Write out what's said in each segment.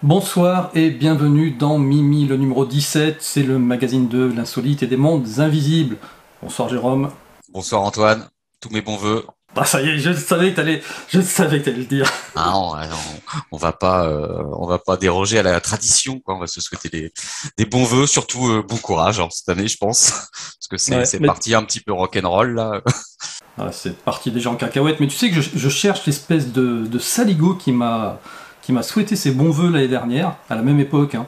Bonsoir et bienvenue dans Mimi, le numéro 17, c'est le magazine de l'insolite et des mondes invisibles. Bonsoir Jérôme. Bonsoir Antoine, tous mes bons voeux. Ah ça y est, je savais que t'allais le dire. Ah non, on va pas déroger à la tradition, quoi. On va se souhaiter des bons voeux, surtout bon courage cette année, je pense, parce que Ouais, c'est mais parti un petit peu rock'n'roll là. c'est parti déjà en cacahuète, mais tu sais que je cherche l'espèce de saligo qui m'a souhaité ses bons vœux l'année dernière, à la même époque, hein,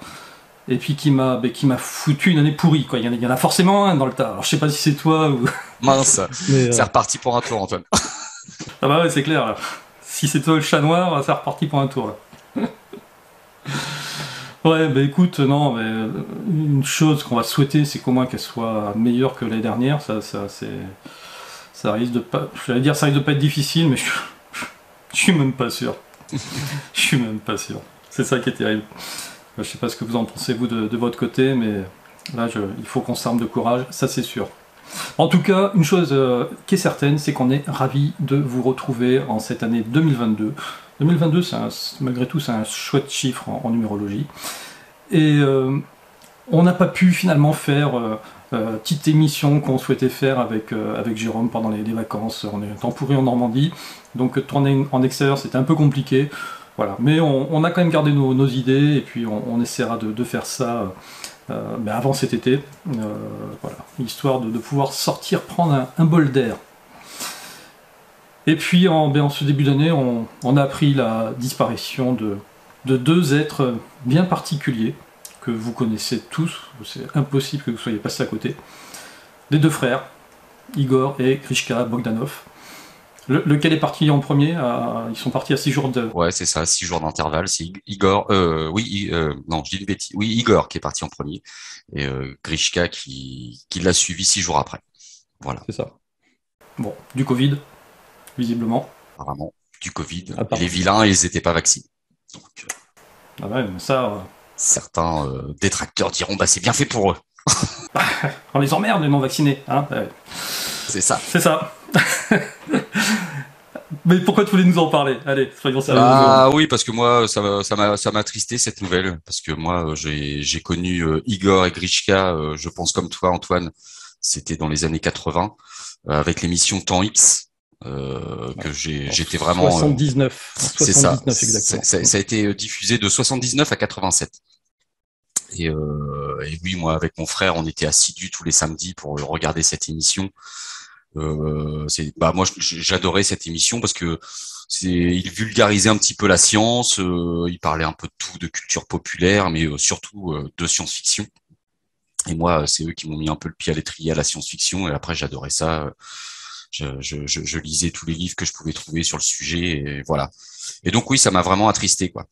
et puis qui m'a foutu une année pourrie, quoi. Il y en a forcément un dans le tas. Alors je sais pas si c'est toi ou. Mince, Mais, c'est reparti pour un tour, Antoine. Ah bah ouais, c'est clair, là. Si c'est toi le chat noir, c'est reparti pour un tour, là. Ouais, bah écoute, non, mais une chose qu'on va souhaiter, c'est qu'au moins qu'elle soit meilleure que l'année dernière. Ça risque de pas, j'allais dire, ça risque de pas être difficile, mais je suis même pas sûr. Je suis même pas sûr. C'est ça qui est terrible. Je sais pas ce que vous en pensez vous de votre côté, mais là, il faut qu'on s'arme de courage, ça c'est sûr. En tout cas, une chose qui est certaine, c'est qu'on est ravis de vous retrouver en cette année 2022. 2022, malgré tout, c'est un chouette chiffre en numérologie. Et on n'a pas pu finalement faire petite émission qu'on souhaitait faire avec Jérôme pendant les vacances. On est en pourri en Normandie, donc tourner en extérieur c'était un peu compliqué. Voilà. Mais on a quand même gardé nos idées et puis on essaiera de faire ça avant cet été, voilà, histoire de pouvoir sortir, prendre un bol d'air. Et puis en ce début d'année, on a appris la disparition de deux êtres bien particuliers que vous connaissez tous, c'est impossible que vous soyez passés à côté. Les deux frères, Igor et Grishka Bogdanov. Lequel est parti en premier? Ils sont partis à 6 jours de. Ouais, c'est ça, 6 jours d'intervalle. C'est Igor, non, je dis une bêtise. Oui, Igor qui est parti en premier et Grishka qui l'a suivi 6 jours après. Voilà, C'est ça. Bon, du Covid, visiblement. apparemment du Covid. Et les Apparemment. vilains, ils n'étaient pas vaccinés. Donc, Ah ouais, mais ça, certains détracteurs diront, bah c'est bien fait pour eux. on les emmerde les non vaccinés, hein. C'est ça. C'est ça. Mais pourquoi tu voulais nous en parler? Allez, soyons sérieux 2 secondes. Ah oui, parce que moi, ça m'a attristé cette nouvelle, parce que moi, j'ai connu Igor et Grishka, je pense comme toi, Antoine, c'était dans les années 80, avec l'émission Temps X, Ouais. que En j'étais vraiment, 79. En c'est ça, 79 exactement. ça a été diffusé de 79 à 87. Et oui, moi, avec mon frère, on était assidus tous les samedis pour regarder cette émission. Moi j'adorais cette émission parce que il vulgarisait un petit peu la science, il parlait un peu de tout, de culture populaire, mais surtout de science-fiction. Et moi, c'est eux qui m'ont mis un peu le pied à l'étrier à la science-fiction. Et après, j'adorais ça. Je lisais tous les livres que je pouvais trouver sur le sujet. Et voilà. Et donc oui, ça m'a vraiment attristé, quoi.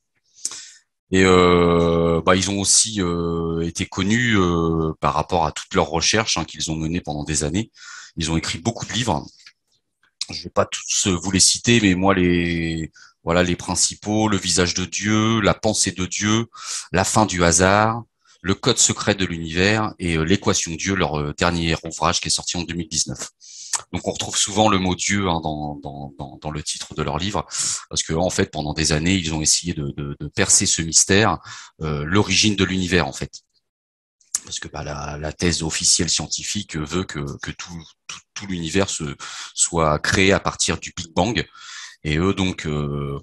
Et ils ont aussi été connus par rapport à toutes leurs recherches qu'ils ont menées pendant des années. Ils ont écrit beaucoup de livres. Je vais pas tous vous les citer, mais moi les principaux: Le visage de Dieu, La pensée de Dieu, La fin du hasard, Le code secret de l'univers et L'équation de Dieu, leur dernier ouvrage qui est sorti en 2019. Donc on retrouve souvent le mot Dieu dans le titre de leur livre, parce que en fait pendant des années ils ont essayé de percer ce mystère, l'origine de l'univers en fait. Parce que la thèse officielle scientifique veut que tout l'univers soit créé à partir du Big Bang. Et eux, donc,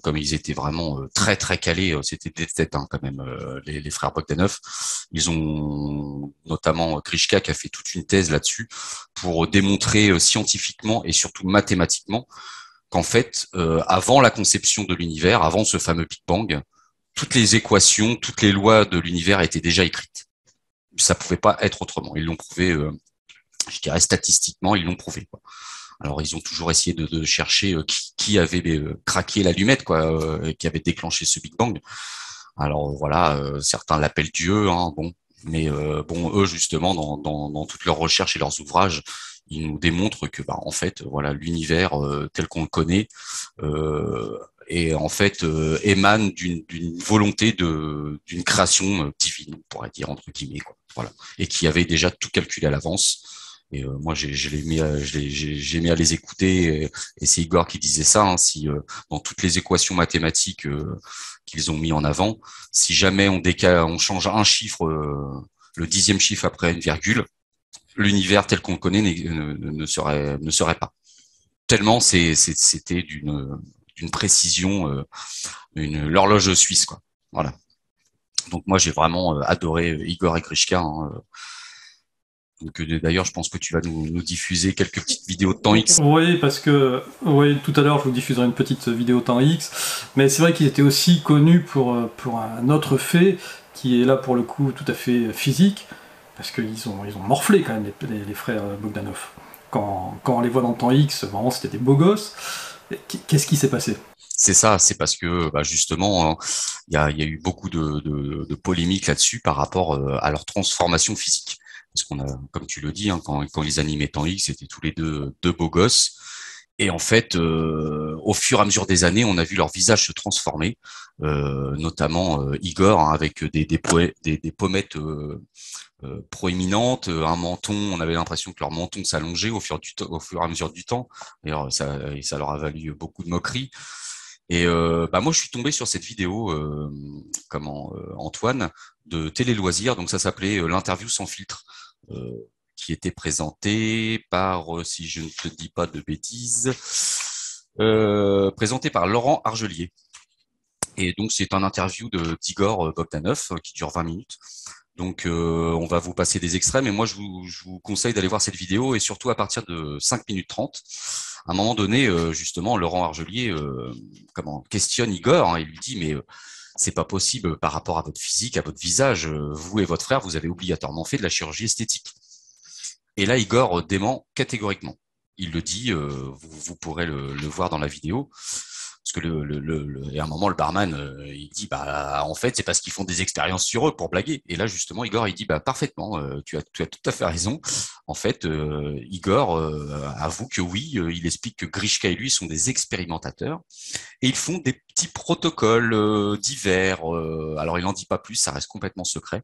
comme ils étaient vraiment très très calés, c'était des têtes quand même, les frères Bogdanov. Ils ont notamment Grishka qui a fait toute une thèse là-dessus pour démontrer scientifiquement et surtout mathématiquement qu'en fait, avant la conception de l'univers, avant ce fameux Big Bang, toutes les équations, toutes les lois de l'univers étaient déjà écrites. Ça pouvait pas être autrement. Ils l'ont prouvé, je dirais statistiquement, ils l'ont prouvé, quoi. Alors ils ont toujours essayé de chercher qui avait craqué l'allumette, quoi, qui avait déclenché ce Big Bang. Alors voilà, certains l'appellent Dieu, hein, bon, mais bon, eux justement dans toutes leurs recherches et leurs ouvrages, ils nous démontrent que en fait voilà l'univers tel qu'on le connaît et en fait émane d'une volonté d'une création divine, on pourrait dire entre guillemets, quoi. Voilà, et qui avait déjà tout calculé à l'avance. Et moi, j'ai aimé à les écouter. Et c'est Igor qui disait ça. Hein, si dans toutes les équations mathématiques qu'ils ont mis en avant, si jamais on change un chiffre, le 10e chiffre après une virgule, l'univers tel qu'on le connaît ne serait pas. Tellement c'était d'une précision, l'horloge suisse, quoi. Voilà. Donc moi, j'ai vraiment adoré Igor et Grishka. Hein. Donc d'ailleurs, je pense que tu vas nous diffuser quelques petites vidéos de temps X. Oui, parce que tout à l'heure, je vous diffuserai une petite vidéo temps X, mais c'est vrai qu'ils étaient aussi connus pour un autre fait qui est là pour le coup tout à fait physique, parce qu'ils ont morflé quand même les frères Bogdanov. Quand on les voit dans le temps X, vraiment c'était des beaux gosses. Qu'est-ce qui s'est passé? C'est ça, c'est parce que justement, il y a eu beaucoup de polémiques là-dessus par rapport à leur transformation physique. Parce qu'on a, comme tu le dis, hein, quand ils animaient Temps X, c'était tous les deux beaux gosses. Et en fait, au fur et à mesure des années, on a vu leur visage se transformer, notamment Igor, hein, avec des pommettes proéminentes, un menton. On avait l'impression que leur menton s'allongeait au fur et à mesure du temps. D'ailleurs, ça leur a valu beaucoup de moqueries. Et moi, je suis tombé sur cette vidéo, Antoine, de Télé Loisirs. Donc, ça s'appelait l'interview sans filtre, qui était présentée par, si je ne te dis pas de bêtises, présentée par Laurent Argelier. Et donc, c'est un interview d'Igor Bogdanov qui dure 20 minutes. Donc, on va vous passer des extraits, mais moi, je vous conseille d'aller voir cette vidéo et surtout à partir de 5 minutes 30. À un moment donné, justement, Laurent Argelier questionne Igor, hein, il lui dit, mais c'est pas possible par rapport à votre physique, à votre visage, vous et votre frère, vous avez obligatoirement fait de la chirurgie esthétique. Et là, Igor dément catégoriquement. Il le dit, vous pourrez le voir dans la vidéo. Parce que et à un moment, le barman, il dit, en fait, c'est parce qu'ils font des expériences sur eux pour blaguer. Et là, justement, Igor, il dit, parfaitement, tu as tout à fait raison. En fait, Igor avoue que oui, il explique que Grishka et lui sont des expérimentateurs et ils font des petits protocoles divers. Alors, il n'en dit pas plus, ça reste complètement secret.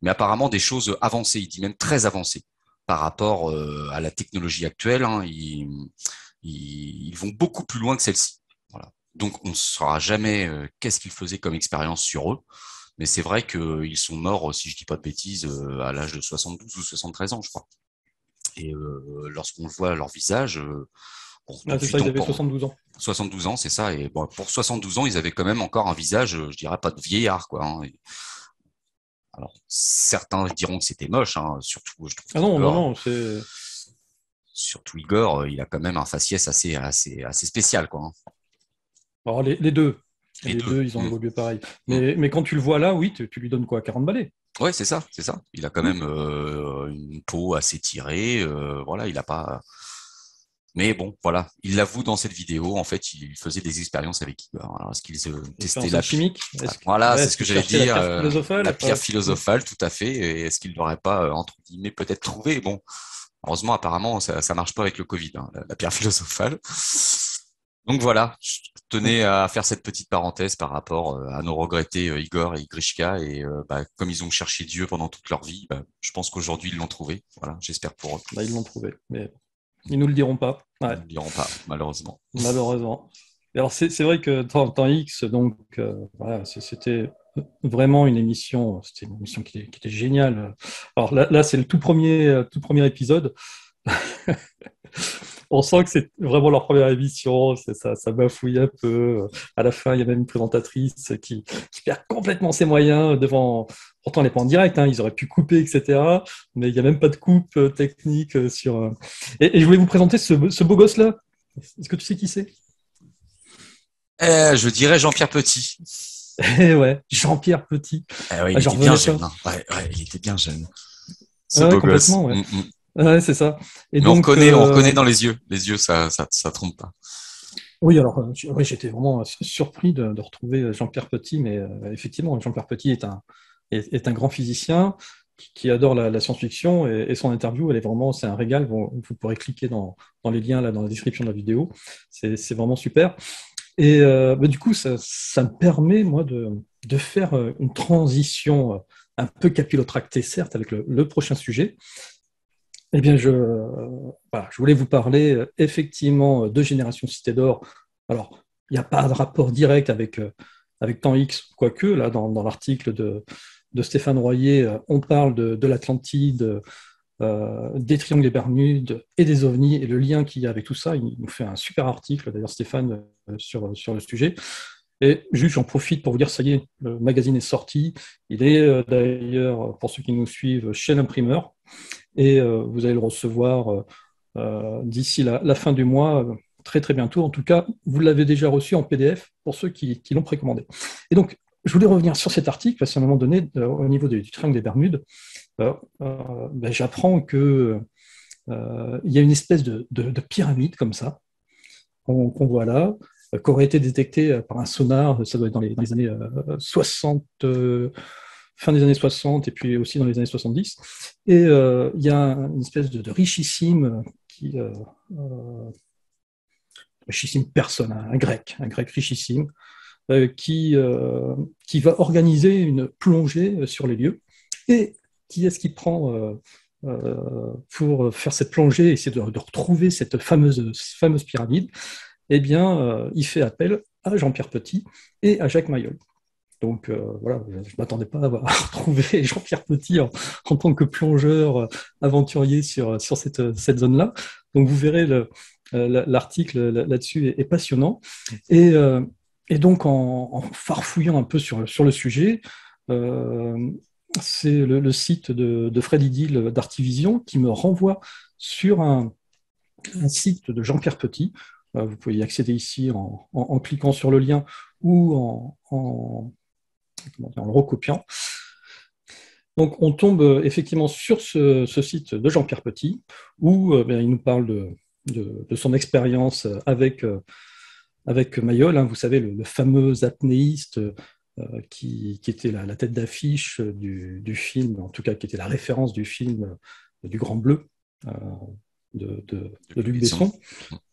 Mais apparemment, des choses avancées, il dit même très avancées par rapport à la technologie actuelle. Hein, ils vont beaucoup plus loin que celle-ci. Voilà. Donc, on ne saura jamais qu'est-ce qu'ils faisaient comme expérience sur eux. Mais c'est vrai qu'ils sont morts, si je dis pas de bêtises, à l'âge de 72 ou 73 ans, je crois. Et lorsqu'on voit leur visage, C'est ça, ils avaient 72 ans. 72 ans, c'est ça. Et bon, pour 72 ans, ils avaient quand même encore un visage, je dirais pas de vieillard, quoi. Hein. Alors, certains diront que c'était moche, hein, surtout, je trouve. Ah non, non, c'est... Surtout Igor, il a quand même un faciès assez spécial, quoi. Hein. Alors, les deux. Les deux, ils ont évolué pareil. Mais quand tu le vois là, oui, tu lui donnes quoi, 40 balais? Ouais, c'est ça. Il a quand même une peau assez tirée. Voilà, il a pas. Mais bon, voilà, il l'avoue dans cette vidéo. En fait, il faisait des expériences avec Igor. Alors, est-ce qu'ils testaient la chimique? Voilà, c'est ce que j'allais dire. La pierre philosophale, tout à fait. Et est-ce qu'il n'aurait pas, entre guillemets, peut-être trouvé? Bon, heureusement, apparemment, ça marche pas avec le Covid, hein, la pierre philosophale. Donc voilà, je tenais à faire cette petite parenthèse par rapport à nos regrettés Igor et Grishka. Et comme ils ont cherché Dieu pendant toute leur vie, je pense qu'aujourd'hui, ils l'ont trouvé. Voilà, j'espère pour eux. Ils l'ont trouvé, mais ils nous le diront pas. Ouais. Ils ne le diront pas, malheureusement. Malheureusement. Et alors c'est vrai que temps X, donc voilà, c'était vraiment une émission, c'était une émission qui était géniale. Alors là c'est le tout premier épisode. On sent que c'est vraiment leur première émission, ça bafouille un peu. À la fin, il y a même une présentatrice qui perd complètement ses moyens devant. Pourtant, elle n'est pas en direct, hein, ils auraient pu couper, etc. Mais il n'y a même pas de coupe technique sur. Et je voulais vous présenter ce beau gosse-là. Est-ce que tu sais qui c'est? Je dirais Jean-Pierre Petit. Eh ouais, Jean-Pierre Petit. Ouais, il était bien jeune. Hein. Ouais, il était bien jeune. Ce beau gosse. Ouais. Ouais, c'est ça. Et mais donc, on reconnaît dans les yeux. Les yeux, ça trompe pas. Oui, alors j'étais vraiment surpris de retrouver Jean-Pierre Petit, mais effectivement, Jean-Pierre Petit est un grand physicien qui adore la science-fiction et son interview, c'est un régal. Vous pourrez cliquer dans les liens là dans la description de la vidéo. C'est vraiment super. Et du coup, ça me permet moi de faire une transition un peu capillotractée, certes, avec le prochain sujet. Eh bien, voilà, je voulais vous parler effectivement de Génération Cité d'Or. Alors, il n'y a pas de rapport direct avec Temps X, quoique, là, dans l'article de Stéphane Royer, on parle de l'Atlantide, des triangles des Bermudes et des ovnis, et le lien qu'il y a avec tout ça. Il nous fait un super article, d'ailleurs, Stéphane, sur le sujet. Et juste, j'en profite pour vous dire, ça y est, le magazine est sorti. Il est d'ailleurs, pour ceux qui nous suivent, chez l'imprimeur. Et vous allez le recevoir d'ici la fin du mois, très très bientôt. En tout cas, vous l'avez déjà reçu en PDF pour ceux qui l'ont précommandé. Et donc, je voulais revenir sur cet article, parce qu'à un moment donné, au niveau du triangle des Bermudes, j'apprends que il y a une espèce de pyramide comme ça, qu'on voit là, qui aurait été détectée par un sonar, ça doit être dans les années 60, fin des années 60 et puis aussi dans les années 70. Et il y a une espèce de richissime richissime personne, un grec richissime, qui va organiser une plongée sur les lieux. Et qui est-ce qui prend pour faire cette plongée, essayer de retrouver cette fameuse pyramide? Eh bien, il fait appel à Jean-Pierre Petit et à Jacques Mayol. Donc voilà, je ne m'attendais pas à retrouver Jean-Pierre Petit en tant que plongeur aventurier sur cette zone-là. Donc vous verrez, l'article là-dessus est passionnant. Et, et donc en farfouillant un peu sur le sujet, c'est le site de Fred Idyll d'Artivision qui me renvoie sur un site de Jean-Pierre Petit. Vous pouvez y accéder ici en cliquant sur le lien ou en le recopiant. Donc on tombe effectivement sur ce site de Jean-Pierre Petit, où il nous parle de son expérience avec Mayol, hein, vous savez, le fameux apnéiste qui était la tête d'affiche du film, en tout cas qui était la référence du film du Grand Bleu de Luc Besson,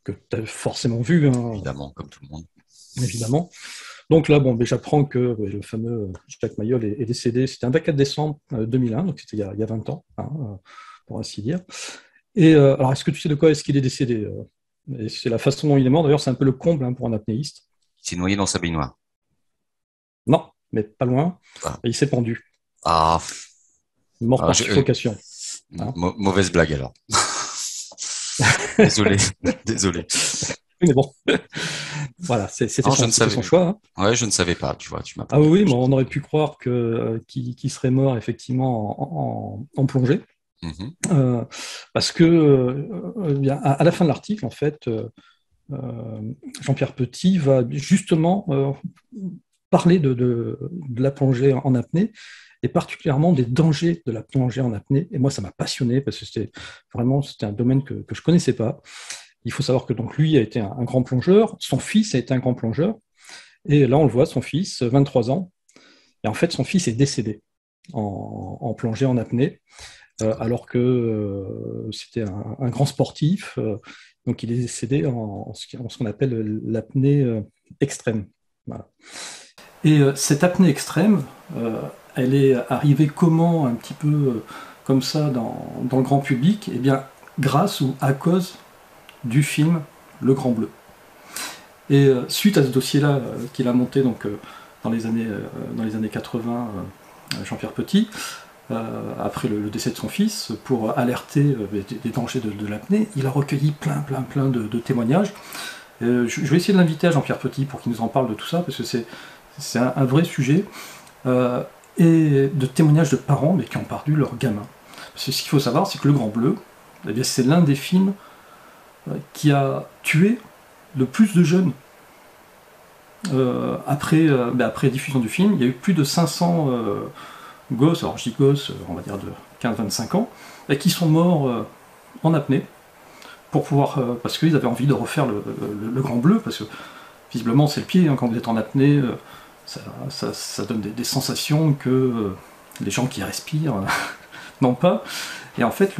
que tu as forcément vu. Hein, évidemment, comme tout le monde. Évidemment. Donc là, j'apprends que le fameux Jacques Mayol est décédé. C'était un 24 décembre 2001, donc c'était il y a 20 ans, hein, pour ainsi dire. Et alors, est-ce que tu sais de quoi est-ce qu'il est décédé? Et c'est la façon dont il est mort. D'ailleurs, c'est un peu le comble, hein, pour un apnéiste. Il s'est noyé dans sa baignoire. Non, mais pas loin. Ah. Et il s'est pendu. Ah. Mort par suffocation. Hein. Mauvaise blague alors. Désolé. Oui, mais bon, voilà, c'était son choix. Hein. Ouais, je ne savais pas, tu vois. Ah oui, mais on aurait pu croire qu'il serait mort effectivement en plongée. Mm-hmm. Parce que à la fin de l'article, en fait, Jean-Pierre Petit va justement parler de la plongée en apnée, et particulièrement des dangers de la plongée en apnée. Et moi, ça m'a passionné, parce que c'était un domaine que je ne connaissais pas. Il faut savoir que donc lui a été un grand plongeur, son fils a été un grand plongeur, et là on le voit, son fils, 23 ans, et en fait son fils est décédé en plongée en apnée, alors que c'était un grand sportif, donc il est décédé en ce qu'on appelle l'apnée extrême. Voilà. Et cette apnée extrême, elle est arrivée comment, un petit peu comme ça dans le grand public? Eh bien, grâce ou à cause du film Le Grand Bleu. Et suite à ce dossier-là qu'il a monté donc, dans les années 80, Jean-Pierre Petit, après le décès de son fils, pour alerter des dangers de l'apnée, il a recueilli plein de témoignages. Je vais essayer de l'inviter à Jean-Pierre Petit pour qu'il nous en parle de tout ça, parce que c'est un vrai sujet, et de témoignages de parents mais qui ont perdu leur gamin. Parce que ce qu'il faut savoir, c'est que Le Grand Bleu, eh bien, c'est l'un des films qui a tué le plus de jeunes. Après diffusion du film, il y a eu plus de 500 gosses, alors je dis gosses, on va dire de 15-25 ans, qui sont morts en apnée, pour pouvoir, parce qu'ils avaient envie de refaire le Grand Bleu, parce que visiblement c'est le pied, hein, quand vous êtes en apnée, ça donne des sensations que les gens qui respirent n'ont pas. Et en fait,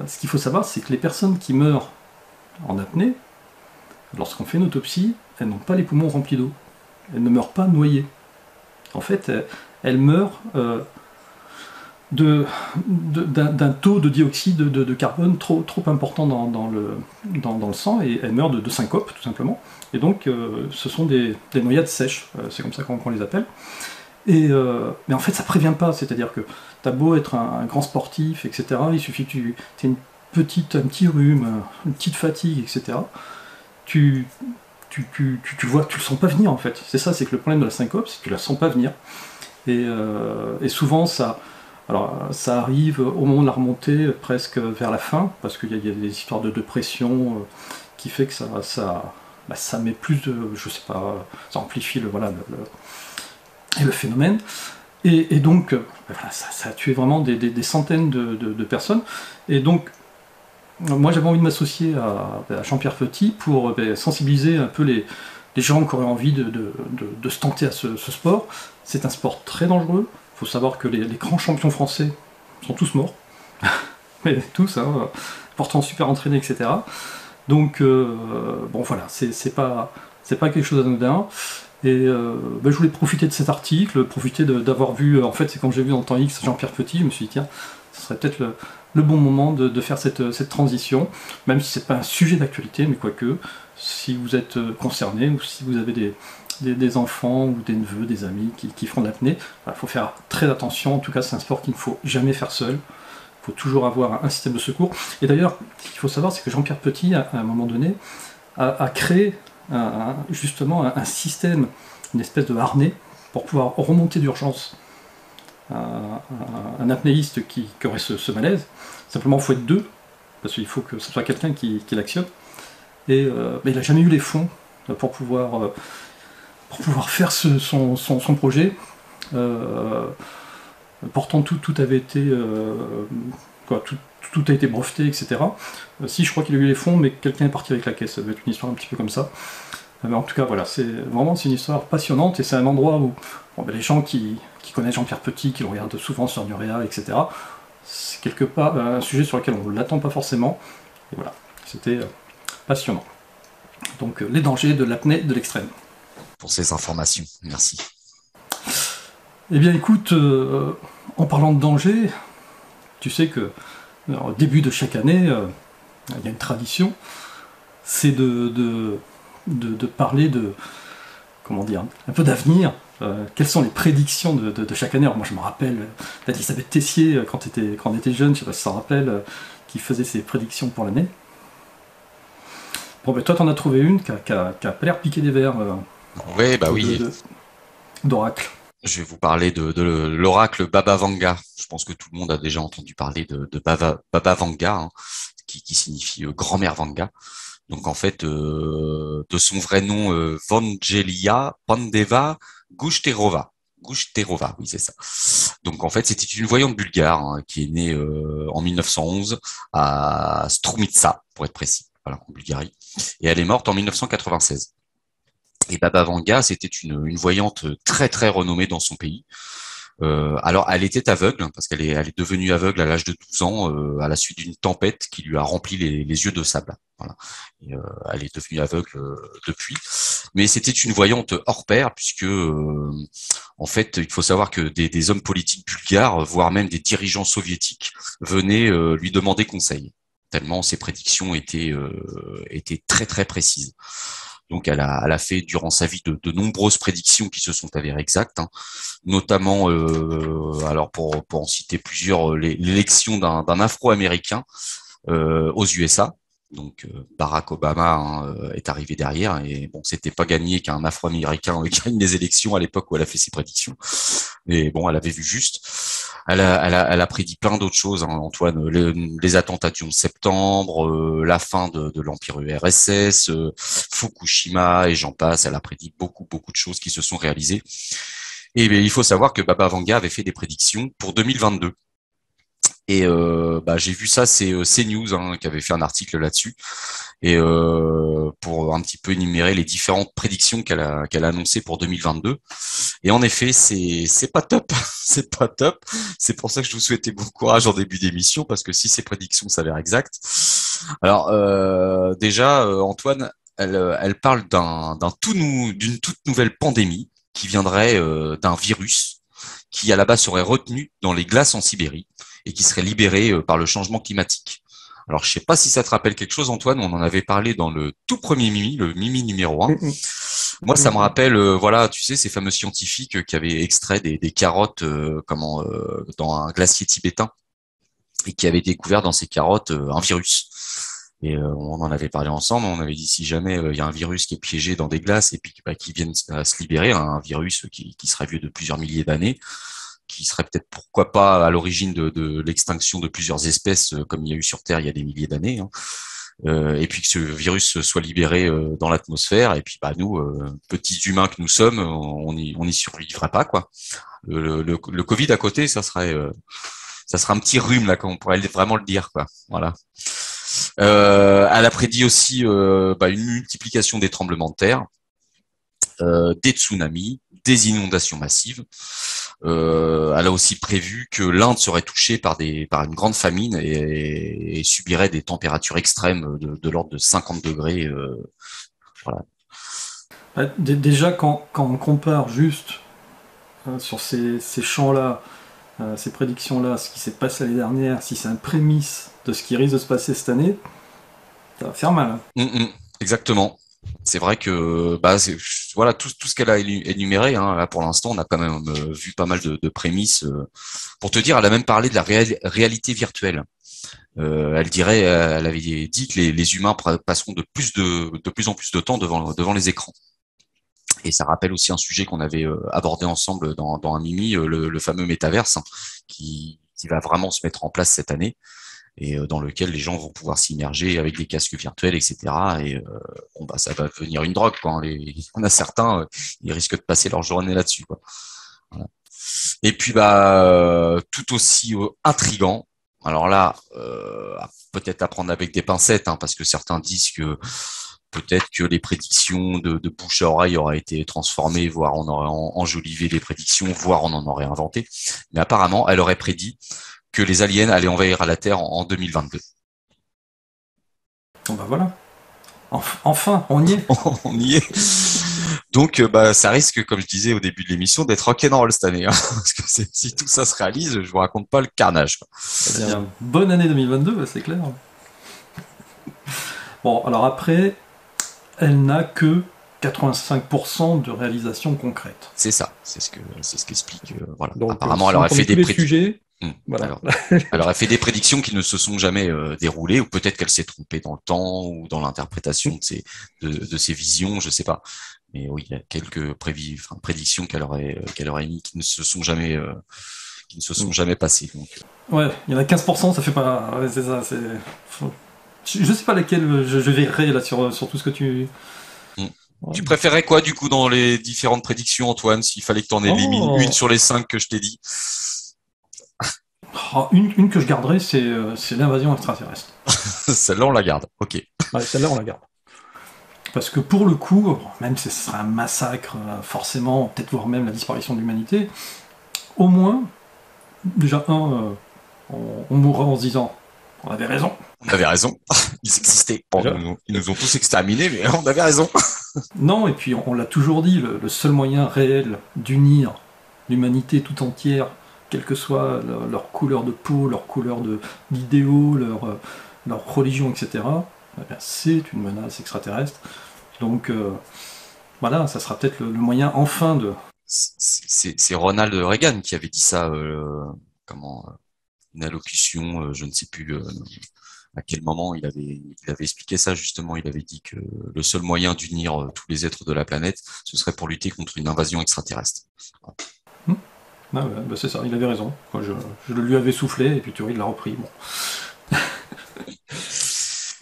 ce qu'il faut savoir, c'est que les personnes qui meurent en apnée, lorsqu'on fait une autopsie, elles n'ont pas les poumons remplis d'eau. Elles ne meurent pas noyées. En fait, elles meurent d'un taux de dioxyde de carbone trop important dans le sang, et elle meurt de syncope, tout simplement. Et donc, ce sont des noyades sèches, c'est comme ça qu'on les appelle. Mais en fait, ça prévient pas, c'est-à-dire que t'as beau être un grand sportif, etc., il suffit que tu aies un petit rhume, une petite fatigue, etc., tu vois, tu le sens pas venir, en fait. C'est ça, c'est que le problème de la syncope, c'est que tu la sens pas venir. Et souvent, ça arrive au moment de la remontée, presque vers la fin, parce qu'il y a des histoires de pression qui fait que ça met plus de, je sais pas, ça amplifie le phénomène. Et donc, voilà, ça a tué vraiment des centaines de personnes. Et donc, moi j'avais envie de m'associer à Jean-Pierre Petit pour sensibiliser un peu les gens qui auraient envie de se tenter à ce sport. C'est un sport très dangereux. Il faut savoir que les grands champions français sont tous morts. Mais tous, hein, pourtant super entraînés, etc. Donc, bon voilà, c'est pas quelque chose d'anodin. Et je voulais profiter de cet article, profiter d'avoir vu, en fait c'est quand j'ai vu dans le temps X Jean-Pierre Petit, je me suis dit tiens, ce serait peut-être le bon moment de faire cette transition, même si c'est pas un sujet d'actualité, mais quoique, si vous êtes concerné, ou si vous avez des enfants, ou des neveux, des amis qui font de l'apnée, il faut faire très attention. En tout cas c'est un sport qu'il ne faut jamais faire seul, il faut toujours avoir un système de secours. Et d'ailleurs, ce qu'il faut savoir, c'est que Jean-Pierre Petit, à un moment donné, a créé justement un système, une espèce de harnais pour pouvoir remonter d'urgence un apnéiste qui aurait ce malaise. Simplement, il faut être deux, parce qu'il faut que ce soit quelqu'un qui l'actionne. Et il n'a jamais eu les fonds pour pouvoir faire son projet. Pourtant, tout avait été tout a été breveté, etc. Si, je crois qu'il a eu les fonds, mais quelqu'un est parti avec la caisse. Ça doit être une histoire un petit peu comme ça. Mais en tout cas, voilà, c'est une histoire passionnante, et c'est un endroit où les gens qui connaissent Jean-Pierre Petit, qui le regardent souvent sur Nurea, etc., c'est quelque part un sujet sur lequel on ne l'attend pas forcément. Et voilà, c'était passionnant. Donc, les dangers de l'apnée de l'extrême. Pour ces informations, merci. Eh bien, écoute, en parlant de danger, tu sais que au début de chaque année, il y a une tradition, c'est de parler comment dire, un peu d'avenir. Quelles sont les prédictions de chaque année? Alors moi je me rappelle d'Elisabeth Tessier quand on était jeune, je sais pas si ça te rappelle, qui faisait ses prédictions pour l'année. Bon, ben toi t'en as trouvé une qui a pas l'air piqué des verres. Oui, bah oui. D'oracle. Je vais vous parler de l'oracle Baba Vanga. Je pense que tout le monde a déjà entendu parler de Baba Vanga, hein, qui signifie grand-mère Vanga. Donc en fait, de son vrai nom, Vangelia Pandeva Gushterova. Gushterova, oui c'est ça. Donc en fait, c'était une voyante bulgare, hein, qui est née en 1911 à Strumitsa, pour être précis, voilà, en Bulgarie. Et elle est morte en 1996. Et Baba Vanga, c'était une voyante très très renommée dans son pays. Alors, elle était aveugle, hein, parce qu'elle est devenue aveugle à l'âge de 12 ans, à la suite d'une tempête qui lui a rempli les yeux de sable. Voilà. Et, elle est devenue aveugle depuis. Mais c'était une voyante hors pair, puisque, en fait, il faut savoir que des hommes politiques bulgares, voire même des dirigeants soviétiques, venaient lui demander conseil, tellement ses prédictions étaient très très précises. Donc, elle a fait durant sa vie de nombreuses prédictions qui se sont avérées exactes, hein. Notamment, alors pour en citer plusieurs, l'élection d'un Afro-Américain aux USA. Donc, Barack Obama, hein, est arrivé derrière, et bon, c'était pas gagné qu'un Afro-Américain gagne les élections à l'époque où elle a fait ses prédictions. Mais bon, elle avait vu juste. Elle a prédit plein d'autres choses, hein, Antoine, les attentats du 11 septembre, la fin de l'Empire URSS, Fukushima, et j'en passe. Elle a prédit beaucoup de choses qui se sont réalisées. Et bien, il faut savoir que Baba Vanga avait fait des prédictions pour 2022. Et j'ai vu ça, c'est CNews, hein, qui avait fait un article là-dessus, et pour un petit peu énumérer les différentes prédictions qu'elle a annoncées pour 2022. Et en effet, c'est pas top, c'est pas top. C'est pour ça que je vous souhaitais bon courage en début d'émission, parce que si ces prédictions s'avèrent exactes, alors déjà, Antoine, elle parle d'une toute nouvelle pandémie qui viendrait d'un virus qui à la base serait retenu dans les glaces en Sibérie et qui serait libéré par le changement climatique. Alors, je sais pas si ça te rappelle quelque chose, Antoine, on en avait parlé dans le tout premier Mimi, le Mimi numéro 1. Moi, ça me rappelle, voilà, tu sais, ces fameux scientifiques qui avaient extrait des carottes dans un glacier tibétain et qui avaient découvert dans ces carottes un virus. Et on en avait parlé ensemble, on avait dit si jamais il y a un virus qui est piégé dans des glaces et puis qui vient à se libérer, un virus qui serait vieux de plusieurs milliers d'années, qui serait peut-être pourquoi pas à l'origine de l'extinction de plusieurs espèces comme il y a eu sur Terre il y a des milliers d'années, hein. Et puis que ce virus soit libéré dans l'atmosphère, et puis bah nous, petits humains que nous sommes, on n'y survivrait pas, quoi. Le Covid à côté, ça serait un petit rhume là, comme on pourrait vraiment le dire, quoi. Voilà. Elle a prédit aussi une multiplication des tremblements de terre, des tsunamis, des inondations massives. Elle a aussi prévu que l'Inde serait touchée par une grande famine et subirait des températures extrêmes de l'ordre de 50 degrés. Voilà. Déjà, quand on compare juste sur ces champs-là, ces prédictions-là, ce qui s'est passé l'année dernière, si c'est un prémisse de ce qui risque de se passer cette année, ça va faire mal. Exactement. C'est vrai que voilà tout ce qu'elle a énuméré. Hein, là pour l'instant, on a quand même vu pas mal de prémices. Pour te dire, elle a même parlé de la réalité virtuelle. Elle avait dit que les humains passeront de plus en plus de temps devant les écrans. Et ça rappelle aussi un sujet qu'on avait abordé ensemble dans un Mimi, le fameux métaverse, hein, qui va vraiment se mettre en place cette année, et dans lequel les gens vont pouvoir s'immerger avec des casques virtuels, etc. Et ça va devenir une drogue, quoi. On a certains, ils risquent de passer leur journée là-dessus, quoi. Voilà. Et puis tout aussi intriguant. Alors là, peut-être à prendre avec des pincettes, hein, parce que certains disent que peut-être que les prédictions de bouche à oreille auraient été transformées, voire on aurait enjolivé les prédictions, voire on en aurait inventé. Mais apparemment, elle aurait prédit que les aliens allaient envahir la Terre en 2022. Bon voilà. Enfin, on y est. On y est. Donc, ça risque, comme je disais au début de l'émission, d'être rock'n'roll cette année. Hein, parce que si tout ça se réalise, je vous raconte pas le carnage, quoi. Bien, bonne année 2022, c'est clair. Bon, alors après, elle n'a que 85% de réalisation concrète. C'est ça, c'est ce qu'explique. Voilà. Donc, apparemment, elle aurait fait des prédictions. Voilà. Elle aurait fait des prédictions qui ne se sont jamais déroulées, ou peut-être qu'elle s'est trompée dans le temps ou dans l'interprétation de ses visions, je sais pas. Mais oui, il y a quelques prédictions qu'elle aurait émises qui ne se sont jamais passées. Donc. Ouais, il y en a 15%, ça fait pas. Ouais, c'est ça. Je sais pas laquelle je verrai là sur tout ce que tu. Ouais. Tu préférais quoi du coup dans les différentes prédictions, Antoine, s'il fallait que tu en élimines une sur les 5 que je t'ai dit? Une que je garderai, c'est l'invasion extraterrestre. Celle-là, on la garde. Ok. Ouais, celle-là, on la garde. Parce que pour le coup, même si ce sera un massacre, forcément, peut-être voire même la disparition de l'humanité, au moins, déjà, on mourra en se disant on avait raison. On avait raison. Ils existaient. Bon, ils nous ont tous exterminés, mais on avait raison. Non, et puis on l'a toujours dit, le seul moyen réel d'unir l'humanité tout entière, quelle que soit leur couleur de peau, leur couleur d'idéaux, leur religion, etc., c'est une menace extraterrestre. Donc voilà, ça sera peut-être le moyen enfin de... C'est Ronald Reagan qui avait dit ça, une allocution, je ne sais plus à quel moment il avait expliqué ça justement. Il avait dit que le seul moyen d'unir tous les êtres de la planète, ce serait pour lutter contre une invasion extraterrestre. Ah ouais, c'est ça, il avait raison. Moi, je le lui avais soufflé et puis tu vois, il l'a repris. Bon.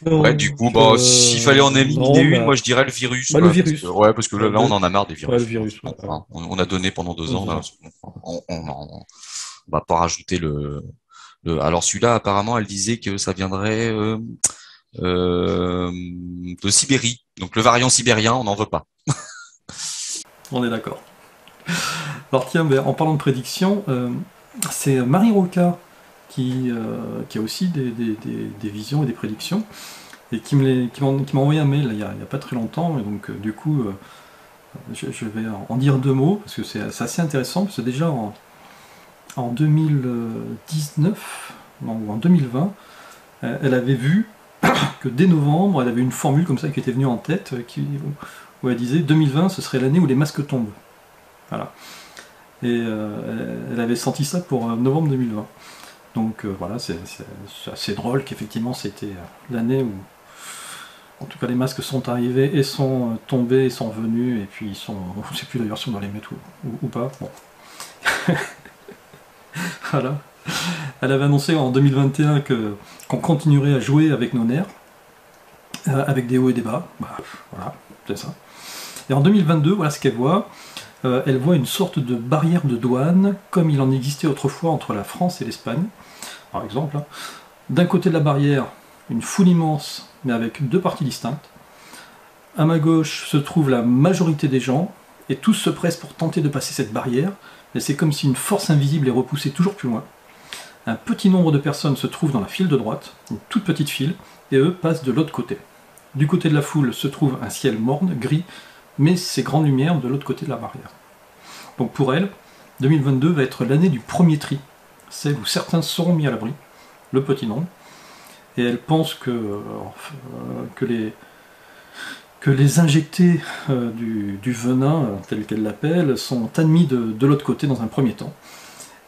Ouais, du coup, s'il fallait en éliminer une, moi je dirais le virus. Le virus. Parce que là, on en a marre des virus. Ouais, le virus. On a donné pendant 2 ans. Là, on va pas rajouter Alors celui-là, apparemment, elle disait que ça viendrait de Sibérie. Donc le variant sibérien, on n'en veut pas. On est d'accord. Alors tiens, en parlant de prédiction, c'est Marie Roca qui a aussi des visions et des prédictions, et qui m'a envoyé un mail il y a pas très longtemps, et donc du coup je vais en dire 2 mots, parce que c'est assez intéressant, parce que déjà en 2019, non, ou en 2020, elle avait vu que dès novembre, elle avait une formule comme ça qui était venue en tête, où elle disait 2020, ce serait l'année où les masques tombent. Voilà. Et elle avait senti ça pour novembre 2020. Donc voilà, c'est assez drôle qu'effectivement c'était l'année où, en tout cas, les masques sont arrivés et sont tombés et sont revenus, et puis ils sont. Je ne sais plus d'ailleurs si on doit les mettre ou pas. Bon. Voilà. Elle avait annoncé en 2021 qu'on continuerait à jouer avec nos nerfs, avec des hauts et des bas. Bah, voilà, c'est ça. Et en 2022, voilà ce qu'elle voit. Elle voit une sorte de barrière de douane, comme il en existait autrefois entre la France et l'Espagne, par exemple. D'un côté de la barrière, une foule immense, mais avec deux parties distinctes. À ma gauche se trouve la majorité des gens, et tous se pressent pour tenter de passer cette barrière, mais c'est comme si une force invisible les repoussait toujours plus loin. Un petit nombre de personnes se trouvent dans la file de droite, une toute petite file, et eux passent de l'autre côté. Du côté de la foule se trouve un ciel morne, gris, mais ces grandes lumières de l'autre côté de la barrière. Donc pour elle, 2022 va être l'année du premier tri, celle où certains seront mis à l'abri, le petit nombre, et elle pense que les injectés du venin, tel qu'elle l'appelle, sont admis de l'autre côté dans un premier temps.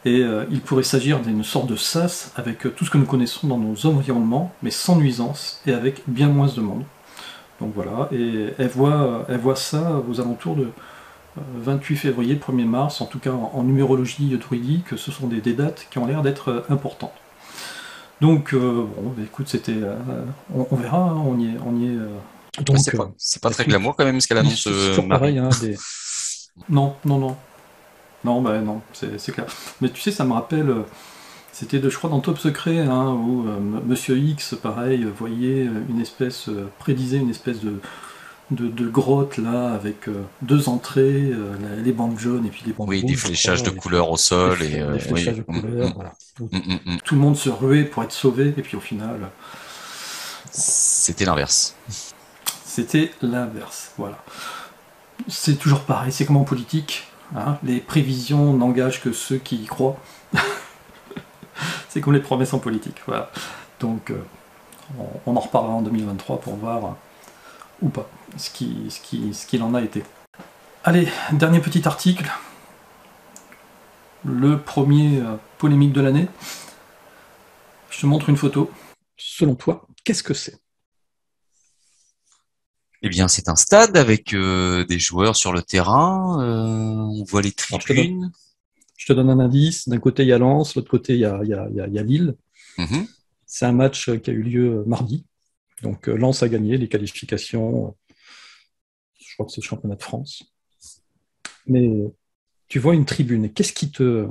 Et il pourrait s'agir d'une sorte de sas avec tout ce que nous connaissons dans nos environnements, mais sans nuisance et avec bien moins de monde. Donc voilà, et elle voit ça aux alentours de 28 février, 1er mars, en tout cas en numérologie druidique, ce sont des dates qui ont l'air d'être importantes. Donc, bon, écoute, c'était. On verra, hein, on y est. Donc, c'est pas très glamour quand même ce qu'elle annonce. C'est toujours pareil, hein, Non, c'est clair. Mais tu sais, ça me rappelle. C'était, je crois, dans Top Secret, hein, où Monsieur X, pareil, voyait prédisait une espèce de grotte là avec deux entrées, les bandes jaunes et puis les bandes rouges. Oui, des fléchages de couleurs au sol des fléchages de couleurs. Voilà. Tout le monde se ruait pour être sauvé et puis au final, c'était l'inverse. C'était l'inverse, voilà. C'est toujours pareil, c'est comme en politique. Hein, les prévisions n'engagent que ceux qui y croient. C'est comme les promesses en politique, voilà. Donc, on en reparlera en 2023 pour voir ou pas ce qu'il en a été. Allez, dernier petit article. Le premier polémique de l'année. Je te montre une photo. Selon toi, qu'est-ce que c'est ? Eh bien, c'est un stade avec des joueurs sur le terrain. On voit les tribunes. Je te donne un indice. D'un côté, il y a Lens, de l'autre côté, il y a Lille. Mm-hmm. C'est un match qui a eu lieu mardi. Donc, Lens a gagné les qualifications. Je crois que c'est le championnat de France. Mais tu vois une tribune. Et qu'est-ce qui te...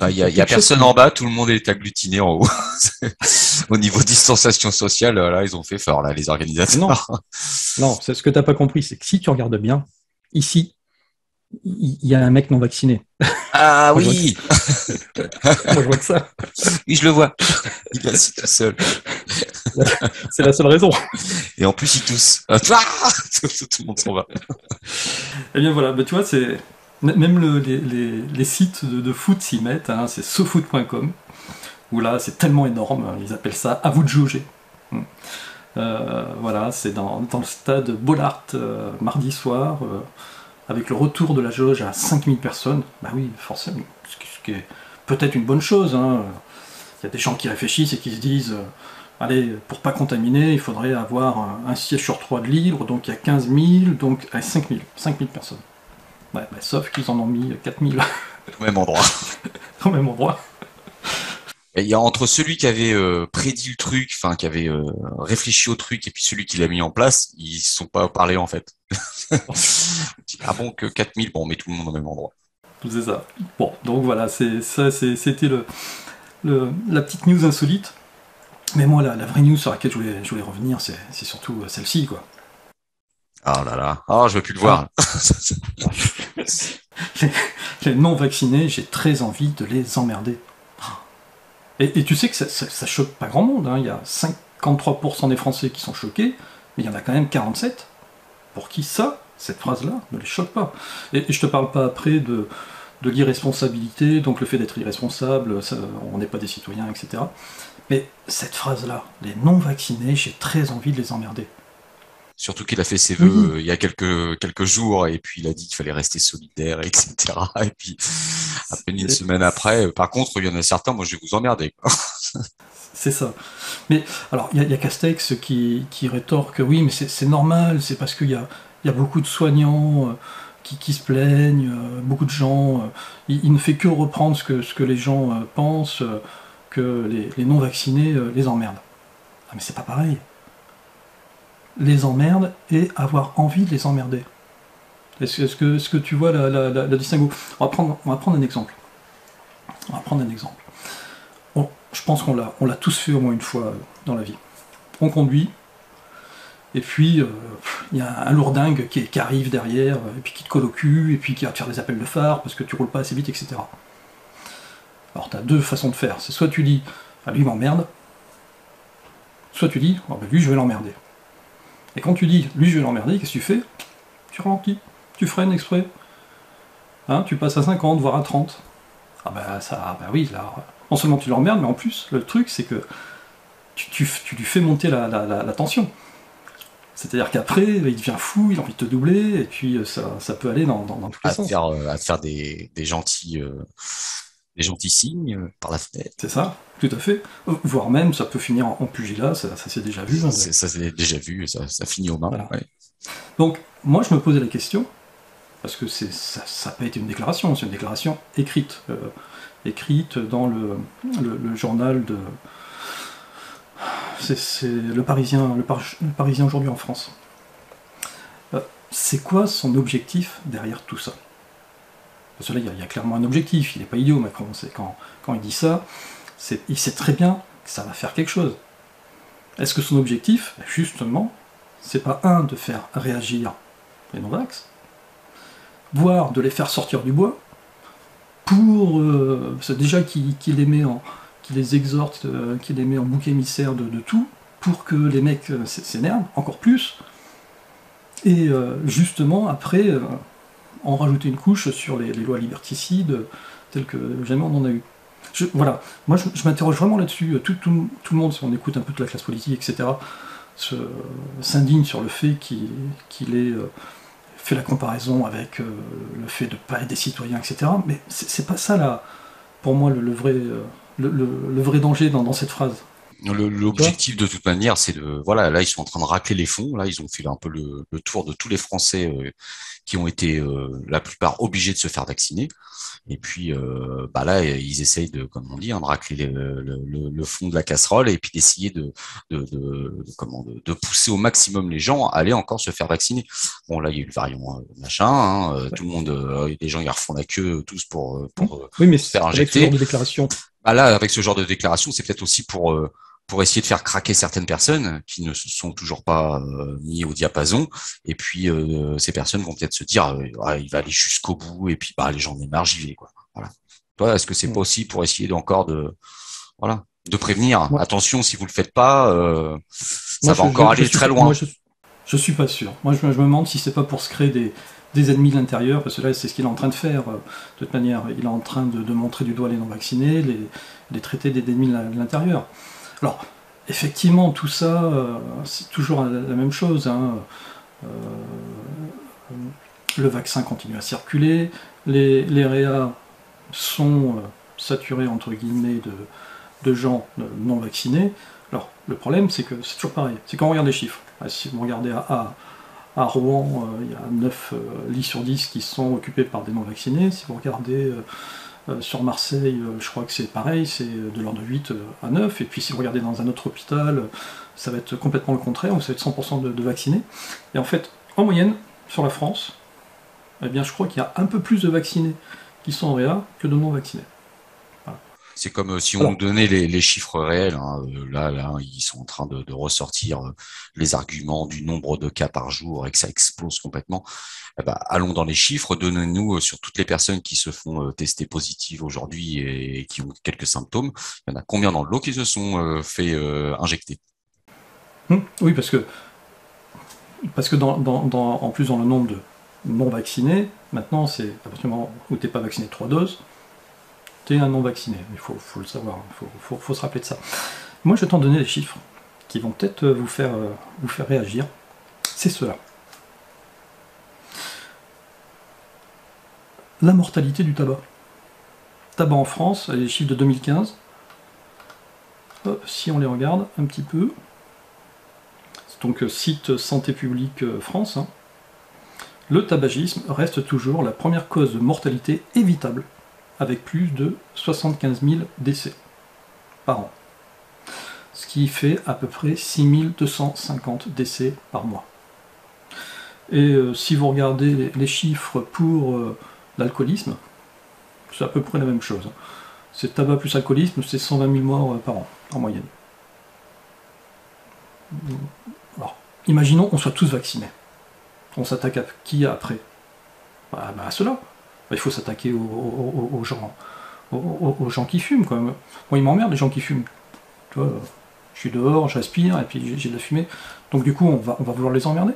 Il y a personne en bas. Tout le monde est agglutiné en haut. Au niveau distanciation sociale, là, ils ont fait fort, là, les organisateurs. Non, c'est ce que tu n'as pas compris. C'est que si tu regardes bien, ici, il y a un mec non vacciné. Ah oui. Moi, je vois que ça. Oui, je le vois. Il est assis tout seul. C'est la seule raison. Et en plus, il tousse. Tout le monde s'en va. Eh bien voilà, tu vois, c'est même les sites de foot s'y mettent. Hein, c'est sofoot.com. Où là, c'est tellement énorme. Ils appellent ça à vous de jauger. Voilà, c'est dans le stade Bollaert mardi soir. Avec le retour de la jauge à 5000 personnes, bah oui, forcément, ce qui est peut-être une bonne chose. Hein. Il y a des gens qui réfléchissent et qui se disent allez, pour pas contaminer, il faudrait avoir un siège sur 3 de libre, donc il y a 15 000, donc à 5000 personnes. Ouais, bah, sauf qu'ils en ont mis 4000. Au même endroit. Au même endroit. Il y a entre celui qui avait prédit le truc, enfin qui avait réfléchi au truc, et puis celui qui l'a mis en place, ils ne se sont pas parlé en fait. Ah bon, que 4000, bon, on met tout le monde au même endroit. C'est ça. Bon, donc voilà, c'était la petite news insolite. Mais moi, la vraie news sur laquelle je voulais revenir, c'est surtout celle-ci, quoi. Ah là là, je veux plus le voir. Les non-vaccinés, j'ai très envie de les emmerder. Et tu sais que ça choque pas grand monde, hein. Il y a 53% des Français qui sont choqués, mais il y en a quand même 47% pour qui cette phrase-là, ne les choque pas. Et je te parle pas après de de l'irresponsabilité, donc le fait d'être irresponsable, ça, on n'est pas des citoyens, etc. Mais cette phrase-là, les non-vaccinés, j'ai très envie de les emmerder. Surtout qu'il a fait ses Oui, vœux il y a quelques jours et puis il a dit qu'il fallait rester solidaire, etc. Et puis à peine une semaine après, par contre, il y en a certains, moi je vais vous emmerder, quoi. c'est ça. Mais alors, il y a Castex qui rétorque, oui, mais c'est normal, c'est parce qu'il y a beaucoup de soignants qui se plaignent, beaucoup de gens. Il ne fait que reprendre ce que les gens pensent, que les non-vaccinés les emmerdent. Ah, mais c'est pas pareil. Les emmerde et avoir envie de les emmerder. Est-ce que tu vois la distinguo? On va prendre un exemple. On va prendre un exemple. Je pense qu'on l'a tous fait au moins une fois dans la vie. On conduit, et puis il y a un lourdingue qui arrive derrière, et puis qui te colle au cul, et puis qui va te faire des appels de phare parce que tu roules pas assez vite, etc. Alors tu as deux façons de faire. C'est soit tu dis ah, lui m'emmerde, soit tu dis oh, bah, lui je vais l'emmerder. Et quand tu dis lui je vais l'emmerder, qu'est-ce que tu fais? Tu ralentis, tu freines exprès. Hein, tu passes à 50, voire à 30. Ah bah ça, bah oui, là, non seulement tu l'emmerdes, mais en plus, le truc c'est que tu lui fais monter la tension. C'est-à-dire qu'après, il devient fou, il a envie de te doubler, et puis ça peut aller dans tous les sens. À te faire des gentils signes par la fenêtre. C'est ça, tout à fait. Voire même, ça peut finir en pugilat, ça s'est déjà vu. Hein, Ça c'est déjà vu, ça finit aux mains. voilà. Ouais. Donc, moi je me posais la question, parce que ça n'a pas été une déclaration, c'est une déclaration écrite dans le journal de... C'est le Parisien aujourd'hui en France. C'est quoi son objectif derrière tout ça? Parce que là, il y a clairement un objectif, il n'est pas idiot Macron, c'est quand il dit ça, il sait très bien que ça va faire quelque chose. Est-ce que son objectif, justement, c'est pas de faire réagir les non-vax, voire de les faire sortir du bois, pour... c'est déjà qu'il les exhorte, qu'il les met en bouc émissaire de tout, pour que les mecs s'énervent encore plus, et justement, après, en rajouter une couche sur les lois liberticides, telles que jamais on en a eu. Voilà, moi je m'interroge vraiment là-dessus. Tout le monde, si on écoute un peu toute la classe politique, etc., s'indigne sur le fait qu'il ait fait la comparaison avec le fait de ne pas être des citoyens, etc. Mais c'est pas ça, là, pour moi, le vrai danger dans cette phrase. L'objectif de toute manière, c'est de voilà, là ils sont en train de racler les fonds, là ils ont fait un peu le tour de tous les Français qui ont été la plupart obligés de se faire vacciner, et puis bah là ils essayent de, comme on dit, hein, de racler le fond de la casserole et puis d'essayer de pousser au maximum les gens à aller encore se faire vacciner. Bon là il y a eu le variant machin, hein, Ouais. tout le monde, les gens ils refont la queue tous pour Oui, mais se faire avec ce genre injecter. de déclaration. Bah là, avec ce genre de déclaration, c'est peut-être aussi pour essayer de faire craquer certaines personnes qui ne se sont toujours pas mis au diapason. Et puis ces personnes vont peut-être se dire, il va aller jusqu'au bout. Et puis bah les gens en ont marre, j'y vais, quoi. Voilà. Toi, est-ce que c'est pas aussi pour essayer encore de prévenir? Moi, Attention, si vous le faites pas, ça moi, va encore aller suis très pas, loin. je suis pas sûr. Moi, je me demande si c'est pas pour se créer des ennemis de l'intérieur, parce que là, c'est ce qu'il est en train de faire. De toute manière, il est en train de montrer du doigt les non-vaccinés, les traiter des ennemis de l'intérieur. Alors, effectivement, tout ça, c'est toujours la même chose. Hein. Le vaccin continue à circuler, les réa sont saturés, entre guillemets, de gens non vaccinés. Alors, le problème, c'est que c'est toujours pareil. C'est quand on regarde les chiffres. Si vous regardez à Rouen, il y a 9 lits sur 10 qui sont occupés par des non vaccinés. Si vous regardez sur Marseille, je crois que c'est pareil, c'est de l'ordre de 8 à 9. Et puis si vous regardez dans un autre hôpital, ça va être complètement le contraire, où ça va être 100% de vaccinés. Et en fait, en moyenne, sur la France, eh bien, je crois qu'il y a un peu plus de vaccinés qui sont en réa que de non vaccinés. Voilà. C'est comme si on nous Alors, donnait les chiffres réels. Hein. Là, ils sont en train de ressortir les arguments du nombre de cas par jour et que ça explose complètement. Eh ben, allons dans les chiffres. Donnez-nous sur toutes les personnes qui se font tester positives aujourd'hui et qui ont quelques symptômes. Il y en a combien dans le lot qui se sont fait injecter? oui, parce que en plus dans le nombre de non vaccinés, Maintenant, c'est à partir du moment où tu n'es pas vacciné de 3 doses, tu es un non-vacciné. Il faut le savoir, il faut se rappeler de ça. Moi, je vais t'en donner des chiffres qui vont peut-être vous faire réagir. C'est cela. La mortalité du tabac. Tabac en France, les chiffres de 2015. Hop, si on les regarde un petit peu. Donc site Santé publique France. Hein. Le tabagisme reste toujours la première cause de mortalité évitable, avec plus de 75 000 décès par an. Ce qui fait à peu près 6 250 décès par mois. Et si vous regardez les chiffres pour l'alcoolisme, c'est à peu près la même chose. C'est tabac plus alcoolisme, c'est 120 000 morts par an, en moyenne. Alors, imaginons qu'on soit tous vaccinés. On s'attaque à qui après? À ceux-là. Il faut s'attaquer aux gens qui fument, quand même. Moi, ils m'emmerdent, les gens qui fument. Tu vois, je suis dehors, j'aspire, et puis j'ai de la fumée. Donc du coup, on va vouloir les emmerder.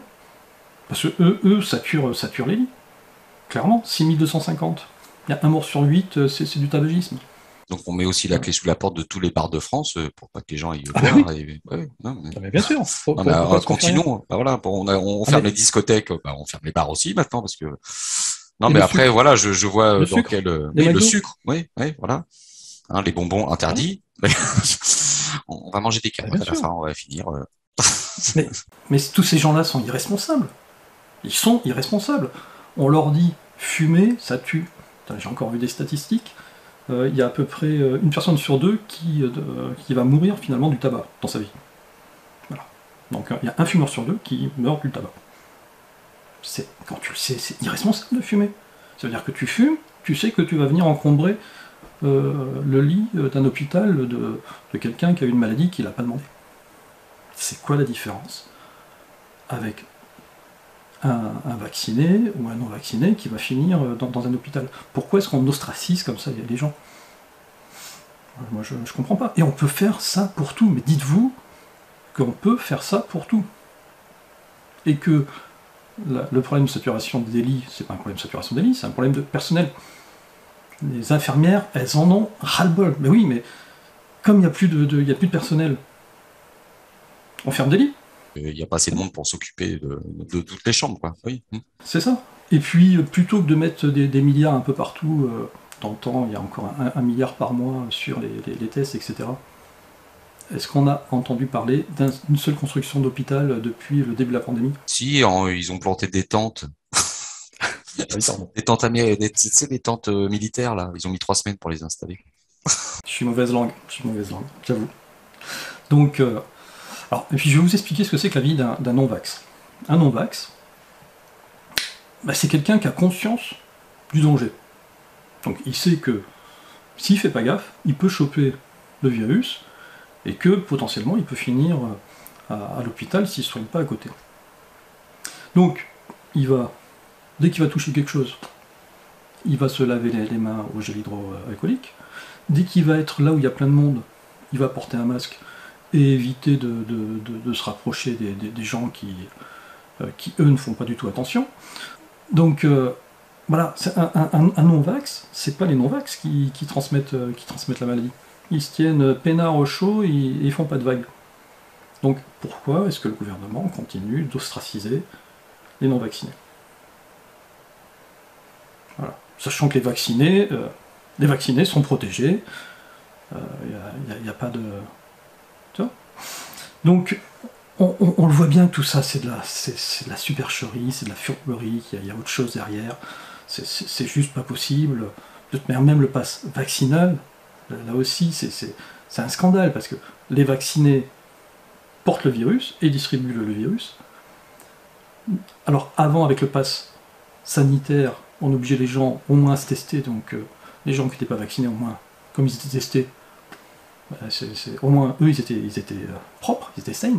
Parce que eux ça tue les lits. Clairement, 6250. Il y a un mort sur 8, c'est du tabagisme. Donc on met aussi la clé sous la porte de tous les bars de France pour pas que les gens aillent boire. Oui. Mais bien sûr. Continuons. Voilà, on ferme les discothèques, on ferme les bars aussi maintenant parce que. Non, et mais après, sucre. Voilà, je vois le dans sucre. quel. Oui, le sucre. Oui, voilà. Hein, les bonbons interdits. On va manger des carottes à la fin, on va finir. Mais tous ces gens-là sont irresponsables. Ils sont irresponsables. On leur dit fumer, ça tue. J'ai encore vu des statistiques. Il y a à peu près une personne sur deux qui va mourir finalement du tabac dans sa vie. Voilà. Donc il y a un fumeur sur deux qui meurt du tabac. Quand tu le sais, c'est irresponsable de fumer. Ça veut dire que tu fumes, tu sais que tu vas venir encombrer le lit d'un hôpital de quelqu'un qui a une maladie qu'il n'a pas demandé. C'est quoi la différence avec un vacciné ou un non-vacciné qui va finir dans un hôpital? Pourquoi est-ce qu'on ostracise comme ça les gens? Moi, je comprends pas. Et on peut faire ça pour tout, mais dites-vous qu'on peut faire ça pour tout. Et que le problème de saturation des lits, c'est pas un problème de saturation des lits, c'est un problème de personnel. Les infirmières, elles en ont ras-le-bol. Mais oui, mais comme il n'y a plus de personnel, on ferme des lits. Il n'y a pas assez de monde pour s'occuper de toutes les chambres, quoi. Oui. C'est ça. Et puis, plutôt que de mettre des milliards un peu partout, dans le temps, il y a encore un milliard par mois sur les tests, etc. Est-ce qu'on a entendu parler d'une seule construction d'hôpital depuis le début de la pandémie? Si, ils ont planté des tentes. Des tentes des tentes militaires, là. Ils ont mis 3 semaines pour les installer. Je suis mauvaise langue, j'avoue. Donc, alors, et puis je vais vous expliquer ce que c'est que la vie d'un non-vax. Un non-vax, c'est quelqu'un qui a conscience du danger. Donc il sait que s'il fait pas gaffe, il peut choper le virus et que potentiellement il peut finir à l'hôpital s'il ne se soigne pas à côté. Donc dès qu'il va toucher quelque chose, il va se laver les mains au gel hydroalcoolique. Dès qu'il va être là où il y a plein de monde, il va porter un masque et éviter de se rapprocher des gens qui eux ne font pas du tout attention. Donc voilà, un non-vax, c'est pas les non-vax qui transmettent la maladie. Ils se tiennent peinards au chaud et ils font pas de vagues. Donc pourquoi est-ce que le gouvernement continue d'ostraciser les non-vaccinés? Voilà. Sachant que les vaccinés sont protégés, il n'y a pas de... Tu vois? Donc on le voit bien que tout ça c'est de la supercherie, c'est de la fourberie, il y a autre chose derrière, c'est juste pas possible. De toute manière, même le pass vaccinal, là aussi c'est un scandale, parce que les vaccinés portent le virus et distribuent le virus. Alors avant, avec le pass sanitaire, on obligeait les gens au moins à se tester, donc les gens qui n'étaient pas vaccinés, au moins, comme ils étaient testés, au moins eux ils étaient propres, ils étaient sains.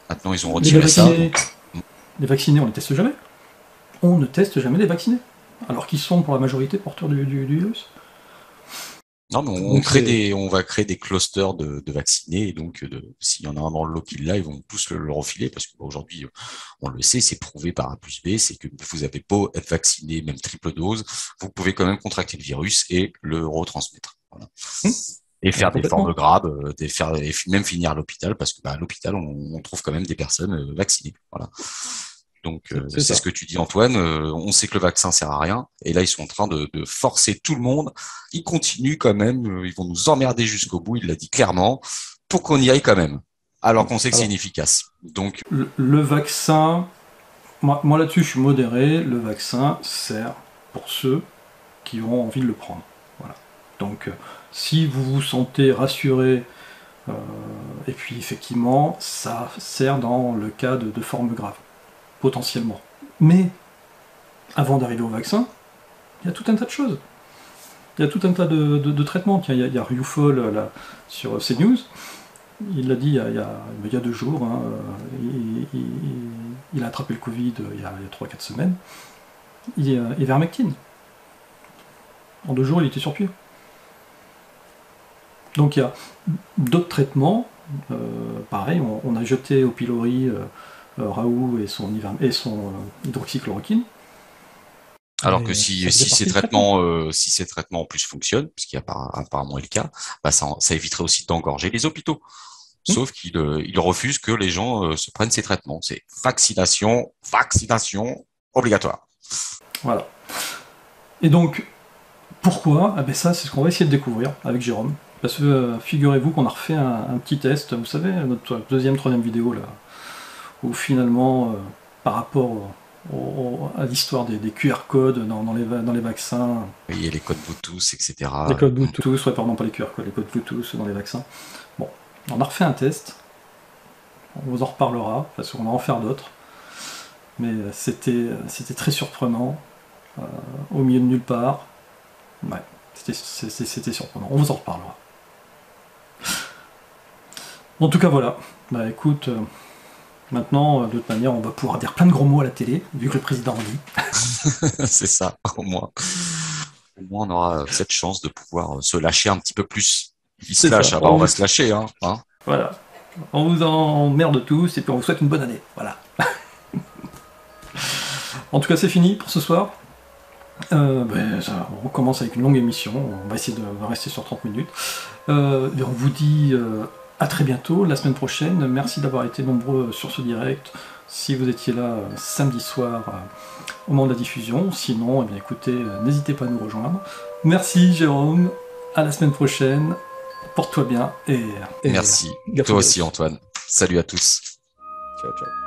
Maintenant ils ont retiré ça. Les vaccinés, on ne les teste jamais. On ne teste jamais les vaccinés, alors qu'ils sont pour la majorité porteurs du virus. Non, mais on va créer des clusters de vaccinés, et donc s'il y en a un dans le lot qui l'a, ils vont tous le refiler, parce qu'aujourd'hui, on le sait, c'est prouvé par A plus B, c'est que vous avez beau être vacciné, même triple dose, vous pouvez quand même contracter le virus et le retransmettre. Voilà. Et faire des formes graves, et même finir à l'hôpital, parce que à l'hôpital, on trouve quand même des personnes vaccinées. Voilà. Donc c'est ce que tu dis, Antoine. On sait que le vaccin sert à rien, et là ils sont en train de forcer tout le monde. Ils continuent quand même. Ils vont nous emmerder jusqu'au bout. Il l'a dit clairement, pour qu'on y aille quand même, alors qu'on sait que c'est inefficace. Donc le vaccin, moi là-dessus je suis modéré. Le vaccin sert pour ceux qui ont envie de le prendre. Voilà. Donc si vous vous sentez rassuré, et puis effectivement ça sert dans le cas de formes graves, potentiellement. Mais avant d'arriver au vaccin, il y a tout un tas de choses. Il y a tout un tas de traitements. Tiens, il y a Rioufol là, sur CNews. Il l'a dit il y a 2 jours. Hein, il a attrapé le Covid il y a 3-4 semaines. Ivermectine. En 2 jours, il était sur pied. Donc il y a d'autres traitements. Pareil, on a jeté au pilori Raoult et son hydroxychloroquine. Alors que si ces traitements en plus fonctionnent, ce qui apparemment est le cas, bah ça éviterait aussi d'engorger les hôpitaux. Sauf qu'il refuse que les gens se prennent ces traitements. C'est vaccination obligatoire. Voilà. Et donc, pourquoi ? Ça, c'est ce qu'on va essayer de découvrir avec Jérôme. Parce que figurez-vous qu'on a refait un petit test, vous savez, notre 2e, 3e vidéo, là, où finalement, par rapport à l'histoire des QR codes dans les vaccins. Oui, et les codes Bluetooth, etc. Les codes Bluetooth, pardon, pas les QR codes, les codes Bluetooth dans les vaccins. Bon, on a refait un test, on vous en reparlera, parce qu'on va en faire d'autres. Mais c'était très surprenant, au milieu de nulle part. Ouais, c'était surprenant, on vous en reparlera. En tout cas, voilà. Bah écoute, maintenant, de toute manière, on va pouvoir dire plein de gros mots à la télé, vu que le président en dit. C'est ça, au moins. Au moins, on aura cette chance de pouvoir se lâcher un petit peu plus. Il se lâche, on va se lâcher. Hein. Voilà. On vous emmerde tous, et puis on vous souhaite une bonne année. Voilà. En tout cas, c'est fini pour ce soir. On commence avec une longue émission. On va essayer de rester sur 30 minutes. On vous dit à très bientôt, la semaine prochaine. Merci d'avoir été nombreux sur ce direct. Si vous étiez là samedi soir au moment de la diffusion. Sinon, écoutez, n'hésitez pas à nous rejoindre. Merci Jérôme. À la semaine prochaine. Porte-toi bien. Et merci. Toi aussi Antoine. Salut à tous. Ciao, ciao.